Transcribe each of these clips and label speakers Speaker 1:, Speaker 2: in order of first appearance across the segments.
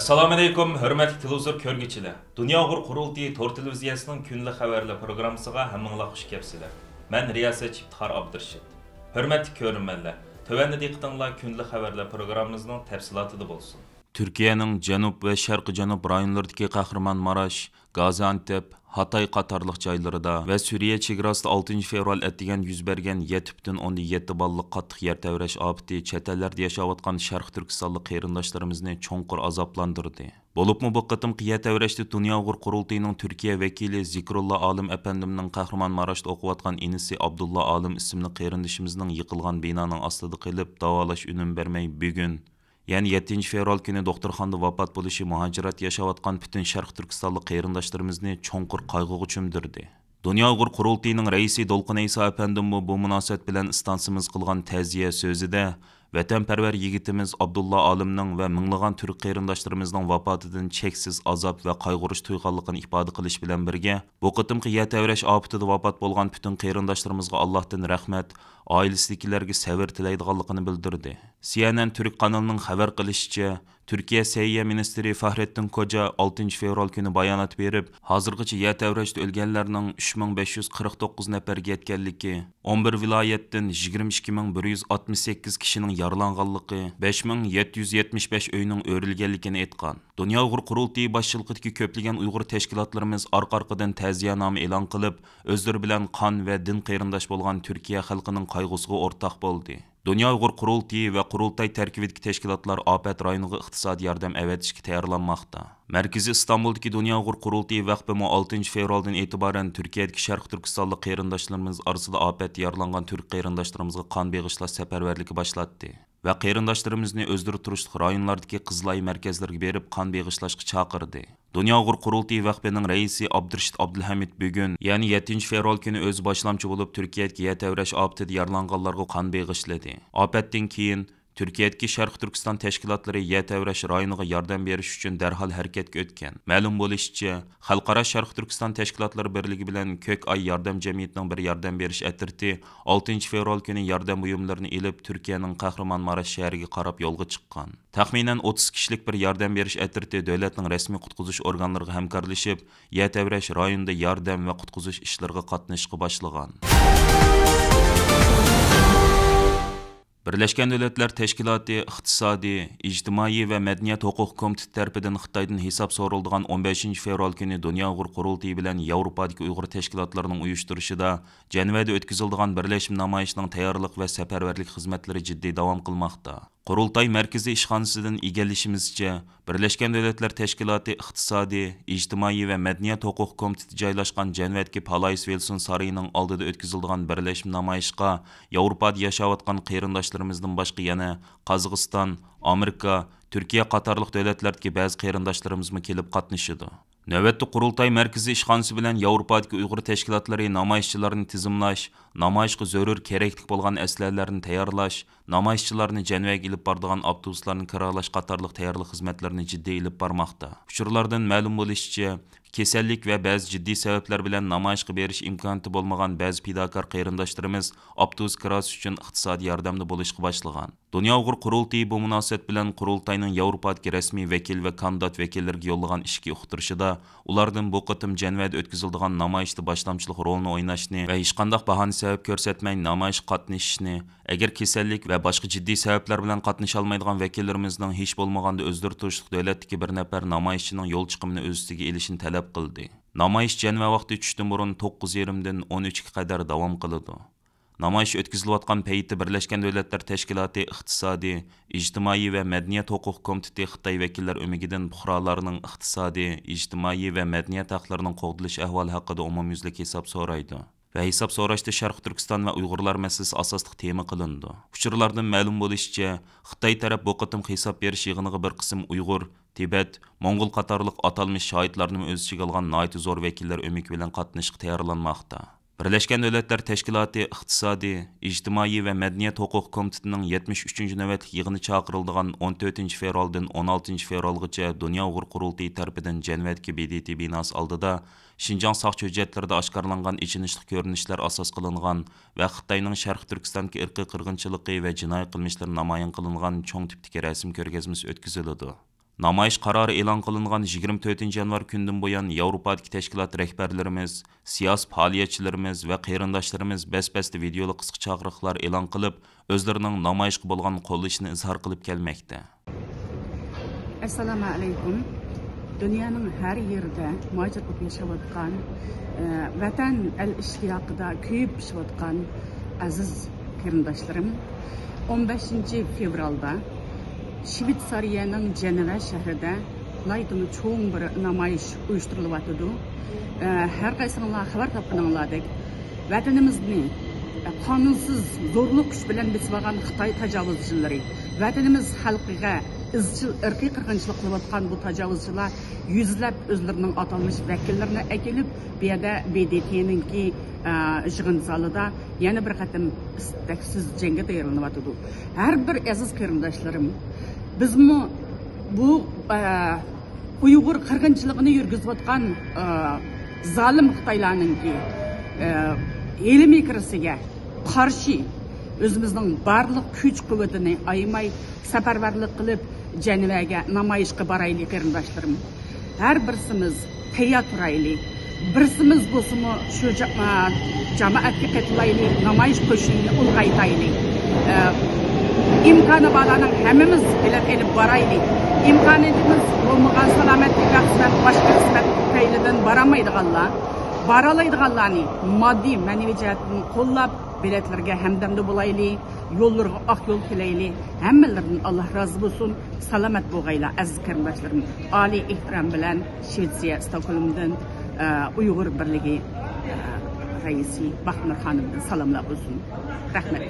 Speaker 1: Assalomu alaykum, hurmatli televizor ko'rguvchilar. Dunyo Uyg'ur qurultiyi to'r televiziyasining kunlik xabarlar programmasiga hammanglar xush kelibsizlar. Men riyosatchi Iftixor Abdurashid. Hurmatli ko'ruvchilar, tövəndə diqqətinizlər kunlik xabarlar programmamızın təfsilatında bo'lsin. Türkiye'nin Janub ve Şarkı Janub rayonlarındaki Kahramanmaraş, Gaziantep, Hatay qatarlıq joylarida ve Suriye chegarasida 6 fevral ettigen yüz bergen 7,7 ballık qattiq yer tevreş afeti chet ellarda yaşayotgan Sharq Turkistonlik qarindoshlarimizni cho'nqur azoblandirdi. Bo'libmi bu qitimqi yer tevreshda Dunyo Uyg'ur qurultiyining Turkiya vakili Zikrullo Olim apandimning Kahramanmaraşda o'qiyotgan inisi Abdulla Olim ismli qarindoshimizning yiqilgan binoning ostida qilib davolash unum bermay bugun yani 7 fevral günü doktorxonada vafot bo'lishi muhojirat yashayotgan butun Sharq Turkistonlik qarindoshlarimizni cho'nqur qayg'uga cho'mdirdi. Dunyo Uyg'ur qurultiyining raisi Dolqin Ayso apandim bu munosabat bilan istansimiz qilgan ta'ziya so'zida vatanparvar yigitimiz Abdulla Olimning va minglagan turk qarindoshlarimizning vafotidan cheksiz azob va qayg'urish tuyganligini ifoda qilish bilan birga bu qitimqi yer tevresh ofatida vafot bo'lgan butun qarindoshlarimizga Allohdan rahmat, oilasidagilarga sabr tilaydiganligini bildirdi. CNN Türk kanalının xabar qilishicha, Türkiye Seyya Ministri Fahrettin Koca 6 fevral günü bayonot berib, hozirgacha yer tevreshda o'lganlarning 3549 nafarga yetganligi, 11 viloyatdan 22168 kishining yaralanganligi, 5775 uyning o'rilganligini aytgan. Dunyo Uyg'ur qurultiyi boshchiligidagi ko'plagan Uyg'ur tashkilotlarimiz orqa-orqadan ta'ziyanoma e'lon qilib, o'zlari bilan qon va din qarindosh bo'lgan Turkiya xalqining qayg'usiga o'rtoq bo'ldi. Dunyo Uyg'ur qurultiyi va qurultay tarkibidagi tashkilotlar ofat rayoniga iqtisodiy yordam avatishga tayyorlanmoqda. Markaziy Istanbuldagi Dunyo Uyg'ur qurultiyi vaqtimi 6 fevraldan e'tiboran Turkiyadagi Sharq Turkistonlik qarindoshlarimiz orasida ofat yaralangan turk qarindoshlarimizga qon beg'ishlash safarbarligi boshlatdi va qarindoshlarimizni o'zdirib turishlik rayonlardagi Qizilay markazlariga berib qon beg'ishlashga chaqirdi. Dunyo Uyg'ur qurultiyi vaqtining raisi Abdurashid Abdulhamid bugun, ya'ni 7 fevral kuni o'zi boshlamchi bo'lib Turkiyadagi yer tevresh ofatida yaralanganlarga qon beg'ishladi. Ofatdan keyin Türkiye'deki Sharq Turkiston tashkilotlari yer tevresh rayoniga yordam berish uchun darhol harakatga o'tgan. Ma'lum bo'lishicha, Xalqaro Sharq Turkiston tashkilotlari birligi bilan Ko'k Ay yordam jamiyatining bir yordam berish atirti 6 fevral kuni yordam buyumlarini elib Turkiyaning Kahramanmaraş shahriga qarab yo'lga chiqqan. Taxminan 30 kishilik bir yordam berish atirti davlatning rasmiy qutqizish organlariga hamkorlashib, yer tevresh rayonida yordam va qutqizish ishlariga qatnashishga boshlagan. Birleşken Devletler Teşkilatı İqtisadi, İctimai ve Medeniyet Hukuk Komiteti tarafidan Xitoydan hesap so'raldigan 15 fevral günü Dunyo Uyg'ur qurultiyi bilan Yevropadagi Uyg'ur tashkilotlarining uyushtirishida Jenevada o'tkaziladigan birlashma namoyishining tayyorlik va safarbarlik xizmatlari jiddiy davom qilmoqda. Qurultay markaziy ishxonasidan egallashimizcha, Birleşken Devletler Teşkilatı İqtisadi, İctimai ve Medeniyet Hukuk Komiteti joylashgan Jenevadagi Palais Wilson sarayining oldida o'tkaziladigan birlashma namoyishga Yevropada yashayotgan qarindoshlarımızdan boshqa yana Qozog'iston, Amerika, Türkiye qatorliq davlatlardagi ba'zi qarindoshlarimiz kelib qatnashadi. Navbatda qurultay markaziy ishxonasi bilan Yevropadagi Uyg'ur tashkilotlari namoyishchilarni tizimlash, namoyishga zarur kerakli bo'lgan aslarlarni tayyorlash, namoyishchilarni Jenevaga ilib boradigan avtobuslarni kiralash qatorliq tayyorlik xizmatlarini jiddiy ilib bormoqda. Uchurlardan ma'lum bo'lishicha, kasallik va ba'zi jiddiy sabablar bilan namoyishga berish imkoniyati bo'lmagan ba'zi fidokor qarindoshlarimiz avtobus kirasi uchun iqtisodiy yordamda bo'lishga boshlagan. Dunyo Uyg'ur qurultiyi bu munosabat bilan qurultayning Yevropadagi rasmiy vakil va kandidat vakillariga yo'llagan ishga uqtirishida ulardan bu qitim Jenevada o'tkaziladigan namoyishda boshlamchilik rolini o'ynashni va hech qanday bahona sabab ko'rsatmay namoyish qatnashishni, agar kasallik va boshqa jiddiy sabablar bilan qatnasha olmaydigan vakillarimizning hech bo'lmaganda o'zdirib turishlik davlatdagi bir nafar namoyishchining yo'l chiqimini o'z ustiga elishini talab qildi. Namoyish Jeneva vaqti 3dan burun 9:20 dan 13 ga qadar davom qiladi. Namoyish o'tkazilayotgan payti Birleşken Devletler Teşkilatı İqtisadi, İctimai ve Medeniyet Hukuk Komiteti Xitoy vakillar o'migidan fuqarolarning iqtisodiy, ijtimoiy va madaniyat haqlarining qo'g'dilish ahvoli haqida umumyuzlik hisob so'raydi. Ve hesap so'rashda Sharq Turkiston va Uyg'urlar masalasi asosli tema qilindi. Uchurlardan ma'lum bo'lishicha, Xitoy taraf bu qitim hisob berish yig'iniga bir qism Uyg'ur, Tibet, Mongol qatorliq atalmish shohidlarni o'z ichiga olgan nihoyat zo'r vakillar o'mik bilan qatnashishga tayyorlanmoqda. Birleşken Devletler Teşkilatı İqtisadi, İctimai ve Medeniyet Hukuk Komitetining 73. navbatlik yig'ini chaqirildigan 14 fevraldan 16 fevralgacha Dunyo Uyg'ur qurultiyi tarafidan Jenevadagi BDT binosi oldida Şinjan saqchi hujjatlarida oshkorlangan ichinishli ko'rinishlar asos qilingan va Xitoyning Sharq Turkistondagi irqiy qirg'inchiligi va jinoiy qilmishlari namoyon qilingan cho'ng tipdagi rasm ko'rgazmasi o'tkaziladi. Namoyish qarori e'lon qilingan 24 yanvar kundan buyon Yevropadagi tashkilot rahbarlarimiz, siyosiy faoliyatchilarimiz va qarindoshlarimiz bas-basta videoli qisqa chaqiriqlar e'lon qilib, o'zlarining namoyishga bo'lgan qo'llashini izhor qilib kelmoqda.
Speaker 2: Assalomu alaykum. Dunyoning har yerida muhojir bo'lib yashayotgan, vatan al-ishtiyoqida kuyib pishayotgan aziz qarindoshlarim, 15 fevralda Shvetsariyaning Jeneva shahrida laytini cho'ng bir namoyish uyushtiriladi. Har qaysinglar xabar topganinglardek, vatanimizni qonunsiz zo'rlik kuch bilan besib olgan Xitoy tajovuzchilari, vatanimiz xalqiga izchil irqiy qirg'inchilik qilayotgan bu tajovuzchilar yuzlab o'zlarining atalmish vakillarini akilib, bu yerda BDT'ninki yig'in zalida yana bir qatim istaksiz jangga tayyorlanyapti. Har bir aziz qarindoshlarim, bizmi bu Uyg'ur qirg'inchiligini yurgizayotgan zalim Xitoylarninki ilmiy kirisiga qarshi o'zimizning barliq kuch-quvvatini aymay safarbarlik qilib Jenevaga namoyishga boraylik qarindoshlarim. Har birsimiz tayyor turaylik. Birsimiz bo'lsa-mu shu jamoatga qatnashaylik, namoyish qo'shinini ulg'aytaylik. İmkanı bağlanan hemimiz bilet elip baraylik. İmkanımız olmayan selametlik ve hizmet, başka hizmet peyliden baramaydıqallar. Baralaydıqallarını maddi, manevi cihetini kollab, biletlerge hemdemde bulaylik, yollarga ak yol tileyli. Hemmelerden Allah razı olsun, selamet boğayla aziz qarindoshlarim. Ali ihtiram bilen Şvetsiya, Stockholm'dan Uyghur Birligi reisi Baxtnur Xonimdan salomlar olsun. Rahmet.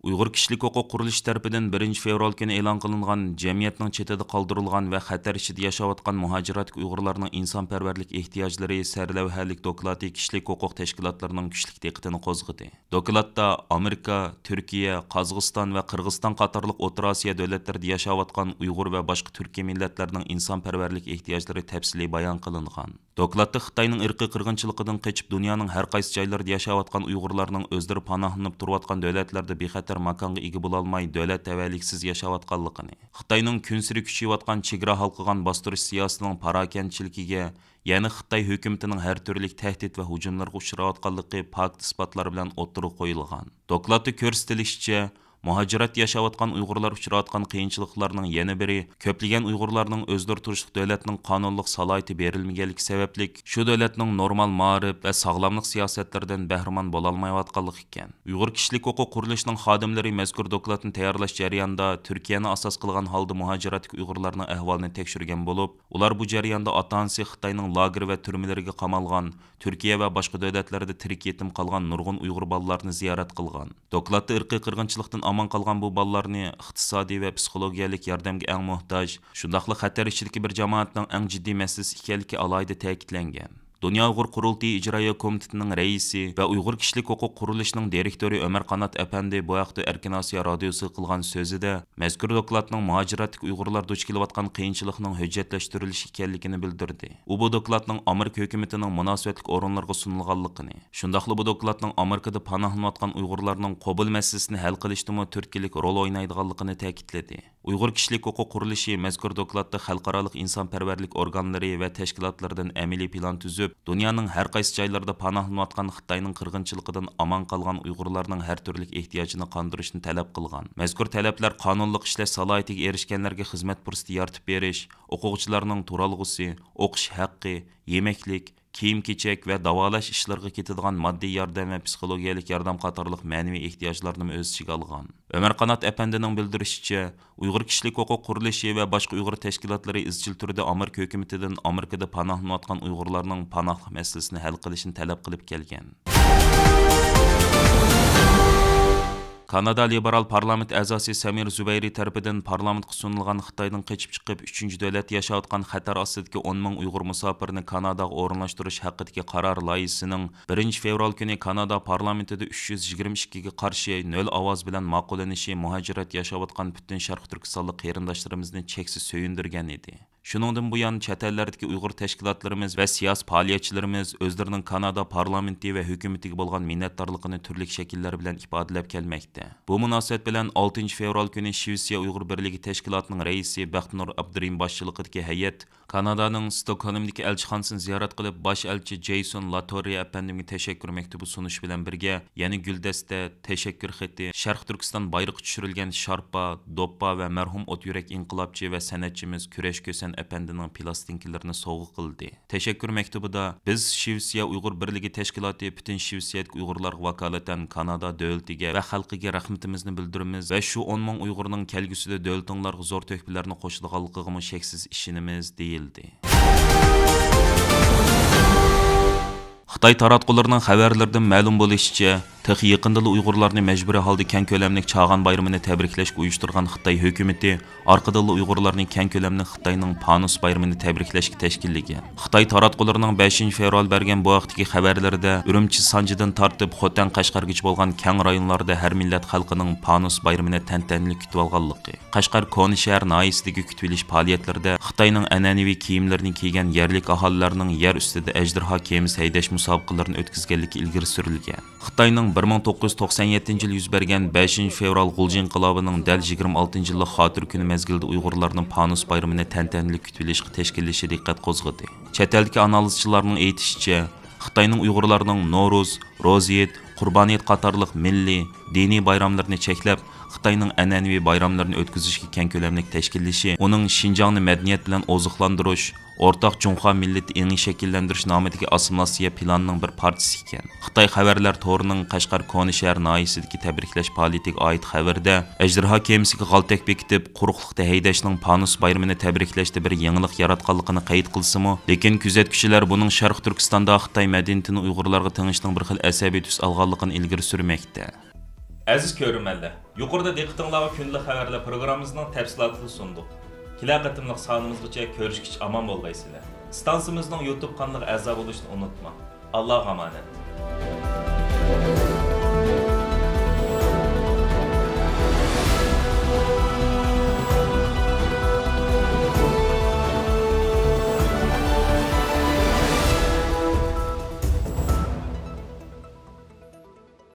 Speaker 1: Uyghur kishilik huquq qurilishi tarafidan 1 fevral kuni e'lon qilingan jamiyatning chetida qoldirilgan va xatar ichida yashayotgan muhojirat Uyg'urlarning insonparvarlik ehtiyojlari sarlavhalik doklati kishilik huquq tashkilotlarining kuchli diqqatini qo'zg'adi. Doklatda Amerika, Turkiya, Qozog'iston va Qirg'iziston qatorliq O'rta Osiyo davlatlarida yashayotgan Uyg'ur va boshqa turkiy millatlarning insonparvarlik ehtiyojlari tafsiliy bayon qilingan. Doklatda Xitoyning irqiy qirg'inchiligidan qochib dunyoning har qaysi joylarida yashayotgan Uyg'urlarning o'zlari panohlanib turayotgan davlatlarda bexatar makonga ega bo'lolmay davlat tavalliksiz yashayotganligini, Xitoyning kunsiri kuchayotgan chegara halqigan bostirish siyosatining parakentchiligiga, ya'ni Xitoy hukumatining har turli tahdid va hujumlarga uchrayotganligi fakt isbotlar bilan o'ttirib qo'yilgan. Dokladda ko'rsatilishicha, muhojirat yashayotgan Uyg'urlar uchrayotgan qiyinchiliklarning yana biri ko'plagan Uyg'urlarning o'zlari turishlik davlatning qonunliq salohiyati berilmaganligi sababli shu davlatning normal ma'rif va sog'lomlik siyosatlaridan bahramon bo'la olmayotganligi ekan. Uyg'ur kishilik huquq qurilishining xodimlari mazkur dokladni tayyorlash jarayonida Turkiyani asos qilgan holda muhojiratdagi Uyg'urlarning ahvolini tekshirgan bo'lib, ular bu jarayonda ota-onasi Xitoyning lager va turmalariga qamalgan, Turkiya va boshqa davlatlarda tirik yetim qolgan nurg'un Uyg'ur bolalarni ziyorat qilgan. Dokladda irqiy qirg'inchilikdan aman qolgan bu bolalarni iqtisodiy va psixologiyalik yordamga eng muhtoj, shundaqli xatar ichidagi bir jamoatning eng jiddiy masalasi ekanligi alohida ta'kidlangan. Dünya Uyghur Qurultiyi İcraiya Komitetining raisi va Uyg'ur kishilik huquq qurilishining direktori Ömer Qanat Efendi bu haqda Erkin Osiyo radiosi qilgan so'zida mazkur dokladning muhojiratdagi Uyg'urlar duch kelayotgan qiyinchilikning hujjatlashtirilishi ekanligini bildirdi. U bu dokladning Amerika hukumatining munosabatli o'rinlarga sunilganligini, shundaqli bu dokladning Amerikada panohlanayotgan Uyg'urlarning qabul masalasini hal qilishdimi turtkilik rol o'ynaydiganligini ta'kidladi. Uyg'ur kishilik huquq qurilishi mazkur dokladda xalqaro insonparvarlik organlari va tashkilotlardan amaliy plan tuzib, dunyoning har qaysi joylarida panohlanayotgan Xitoyning qirg'inchiligidan aman qolgan Uyg'urlarning har turli ehtiyojini qondirishni talab qilgan. Mazkur talablar qonunliq ishlash salohiyatiga erishganlarga xizmat fursati yaratib berish, o'quvchilarning turalg'usi, o'qish haqqi, yemeklik, kiyim-kechak va davolash ishlariga ketadigan moddiy yordam va psixologiyalik yordam qatorliq ma'naviy ehtiyojlarni o'z ichiga olgan. Ömer Qanat Efendining bildirishicha, Uyg'ur kishilik huquq qurilishi va boshqa Uyg'ur tashkilotlari izchil turda Amerika hukumatidan Amerikada panohlanayotgan Uyg'urlarning panoh masalasini hal qilishini talab qilib kelgan. Kanada Liberal Parlament a'zosi Samir Zubayri tarafidan parlamentga sunilgan Xitoydan qochib chiqib 3-chi davlat yashayotgan xatar ostidagi 10 ming Uyg'ur musofirni Kanadaga o'rinlashtirish haqidagi qaror loyihasining 1 fevral kuni Kanada parlamentida 322 ga qarshi 0 ovoz bilan ma'qullanishi muhojirat yashayotgan butun Sharq Turkistonlik qarindoshlarimizni cheksiz so'yindirgan edi. Shuningdan bu yan chet ellardagi Uyg'ur tashkilotlarimiz va siyosiy faoliyatchilarimiz o'zlarining Kanada parlamenti va hukumatiga bo'lgan minnatdorligini turli shakllar bilan ifodalab kelmoqda. Bu munosabat bilan 6 fevral kuni Shvetsiya Uyg'ur birligi tashkilotining raisi Baxtnur Abdurim boshchiligidagi hay'at Kanadaning Stockholmdagi elchixonasini ziyorat qilib, bosh elchi Jason Latorre apandimga tashakkur maktubi sunish bilan birga yana guldasta, tashakkur xati, Sharq Turkiston bayrog'i tushirilgan sharpa, doppa va marhum ot yurak inqilobchi va san'atchimiz Kurash Ko'san apandining plastinkalarni sovg'a qildi. Tashakkur maktubida biz Shvetsiya Uyg'ur birligi tashkiloti butun Shvetsiyadagi Uyg'urlarga vakolatan Kanada davlatiga va xalqiga rahmatimizni bildiramiz va shu 10 ming Uyg'urning kelgusida davlatinglarga zo'r to'hfalarni qo'shilganligiga shaksiz ishonamiz deyildi. Xitoy taratqullarining xabarlaridan ma'lum bo'lishicha, texi yaqinda Uyg'urlarni majburiy holda keng ko'lamli Chag'an bayramini tabriklashga uyushtirgan Xitoy hukumatı orqada Uyg'urlarning keng ko'lamli Xitoyning Panus bayramini tabriklashga tashkillagan. Xitoy taratqullarining 5 fevral bergan bu vaqtdagi xabarlarida Urumchi Sanjidan tortib Xotan Qashqargacha bo'lgan keng rayonlarda har millat xalqining Panus bayramini tantanali kutib olganligi, Qashqar Koni shahar noyisidagi kutib olish faoliyatlarida Xitoyning an'anaviy kiyimlarini kiygan yerlik aholilarning yer ustida ajdarho kemasi haydash musobaqalarini o'tkazganligi ilgari surilgan. Xitoyning 1997 yil yuz bergan 5 fevral G'uljin inqilobining dal 26 yillik xotir kuni mezgilida Uyg'urlarning Panus bayramini tantanali kutib olishga tashkillashi diqqat qo'zg'adi. Chet eldagi analizchilarning aytishicha, Xitoyning Uyg'urlarning No'ruz, Roziyet, Qurbaniyat qatorliq milliy, diniy bayramlarni cheklab, Xitoyning an'anaviy bayramlarini o'tkazishga keng ko'lamli tashkillashi, uning Xinjiangni madaniyat bilan oziqlantirish, o'rtaq Junxo millati eng shakllantirish nomidagi assimilyatsiya planining bir parchasi ekan. Xitoy xabarlar to'rining Qashqar Koni shahar noyisidagi tabriklash faoliyatiga oid xabarda ajdarho kemasiga g'altak bekitib, quruqlikda haydashning Panus bayramini tabriklashda bir yangilik yaratganligini qayd qilsa-mu, lekin kuzatuvchilar buning Sharq Turkistonda Xitoy madaniyatini Uyg'urlarga tengishning bir xil asabiy tus olganligini ilgari surmoqda. Aziz ko'rmanlar, yuqorida diqqatingizga kunlik xabarlar programmamizning tafsilotini sundik. Kelar qatimliq sonimizgacha ko'rishgich omon bo'lgaysizlar. Stansimizning YouTube kanaliga a'zo bo'lishni unutma. Allohga omonat.